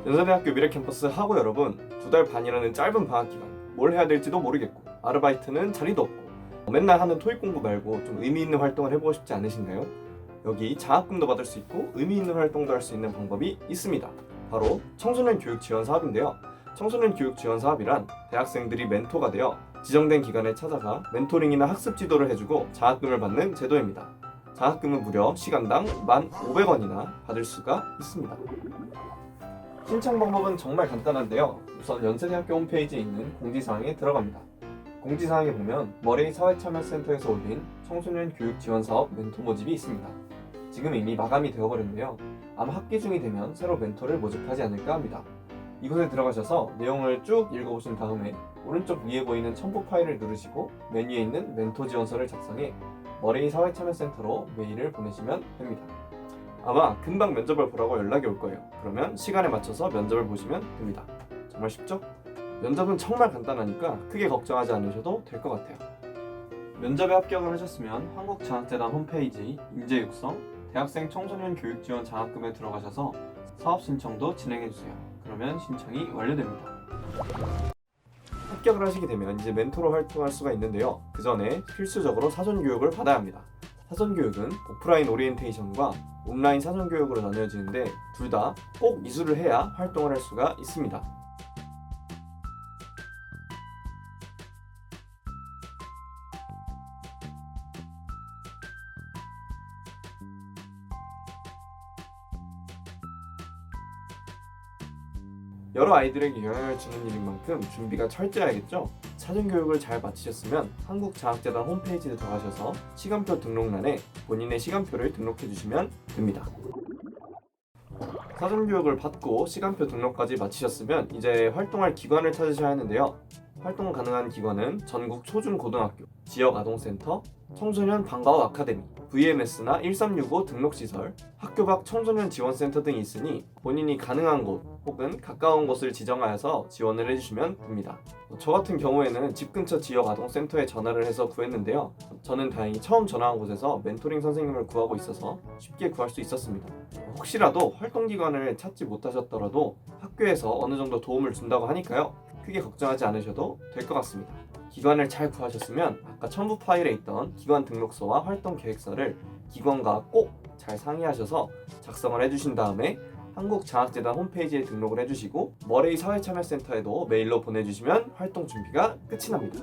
연세대학교 미래캠퍼스 학우 여러분, 2달 반이라는 짧은 방학 기간 뭘 해야 될지도 모르겠고 아르바이트는 자리도 없고 맨날 하는 토익 공부 말고 좀 의미 있는 활동을 해보고 싶지 않으신가요? 여기 장학금도 받을 수 있고 의미 있는 활동도 할 수 있는 방법이 있습니다. 바로 청소년 교육 지원 사업인데요. 청소년 교육 지원 사업이란 대학생들이 멘토가 되어 지정된 기관에 찾아가 멘토링이나 학습 지도를 해주고 장학금을 받는 제도입니다. 장학금은 무려 시간당 1,500원이나 받을 수가 있습니다. 신청 방법은 정말 간단한데요. 우선 연세대학교 홈페이지에 있는 공지사항에 들어갑니다. 공지사항에 보면 머레이 사회참여센터에서 올린 청소년 교육 지원 사업 멘토 모집이 있습니다. 지금 이미 마감이 되어버렸는데요. 아마 학기 중이 되면 새로 멘토를 모집하지 않을까 합니다. 이곳에 들어가셔서 내용을 쭉 읽어보신 다음에 오른쪽 위에 보이는 첨부 파일을 누르시고 메뉴에 있는 멘토 지원서를 작성해 머레이 사회참여센터로 메일을 보내시면 됩니다. 아마 금방 면접을 보라고 연락이 올 거예요. 그러면 시간에 맞춰서 면접을 보시면 됩니다. 정말 쉽죠? 면접은 정말 간단하니까 크게 걱정하지 않으셔도 될 것 같아요. 면접에 합격을 하셨으면 한국장학재단 홈페이지 인재 육성, 대학생 청소년 교육 지원 장학금에 들어가셔서 사업 신청도 진행해주세요. 그러면 신청이 완료됩니다. 합격을 하시게 되면 이제 멘토로 활동할 수가 있는데요. 그 전에 필수적으로 사전교육을 받아야 합니다. 사전교육은 오프라인 오리엔테이션과 온라인 사전교육으로 나뉘어지는데 둘 다 꼭 이수를 해야 활동을 할 수가 있습니다. 여러 아이들에게 영향을 주는 일인 만큼 준비가 철저해야겠죠? 사전교육을 잘 마치셨으면 한국장학재단 홈페이지에 들어가셔서 시간표 등록란에 본인의 시간표를 등록해 주시면 됩니다. 사전교육을 받고 시간표 등록까지 마치셨으면 이제 활동할 기관을 찾으셔야 하는데요. 활동 가능한 기관은 전국 초중고등학교, 지역아동센터, 청소년 방과후 아카데미, VMS나 1365 등록시설, 학교 밖 청소년 지원센터 등이 있으니 본인이 가능한 곳 혹은 가까운 곳을 지정하여서 지원을 해주시면 됩니다. 저 같은 경우에는 집 근처 지역아동센터에 전화를 해서 구했는데요. 저는 다행히 처음 전화한 곳에서 멘토링 선생님을 구하고 있어서 쉽게 구할 수 있었습니다. 혹시라도 활동기관을 찾지 못하셨더라도 학교에서 어느 정도 도움을 준다고 하니까요. 크게 걱정하지 않으셔도 될 것 같습니다. 기관을 잘 구하셨으면 아까 첨부 파일에 있던 기관 등록서와 활동 계획서를 기관과 꼭 잘 상의하셔서 작성을 해주신 다음에 한국장학재단 홈페이지에 등록을 해주시고 머레이 사회참여센터에도 메일로 보내주시면 활동 준비가 끝이 납니다.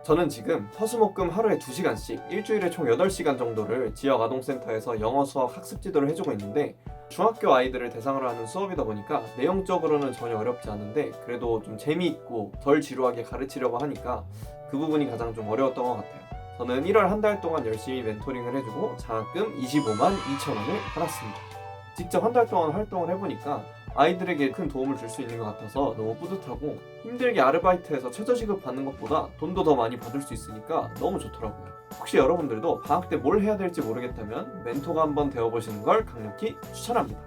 저는 지금 화수목금 하루에 2시간씩 일주일에 총 8시간 정도를 지역 아동센터에서 영어 수학 학습 지도를 해주고 있는데 중학교 아이들을 대상으로 하는 수업이다 보니까 내용적으로는 전혀 어렵지 않은데 그래도 좀 재미있고 덜 지루하게 가르치려고 하니까 그 부분이 가장 좀 어려웠던 것 같아요. 저는 1월 한 달 동안 열심히 멘토링을 해주고 장학금 25만 2천 원을 받았습니다. 직접 한 달 동안 활동을 해보니까 아이들에게 큰 도움을 줄 수 있는 것 같아서 너무 뿌듯하고 힘들게 아르바이트해서 최저시급 받는 것보다 돈도 더 많이 받을 수 있으니까 너무 좋더라고요. 혹시 여러분들도 방학 때 뭘 해야 될지 모르겠다면 멘토가 한번 되어보시는 걸 강력히 추천합니다.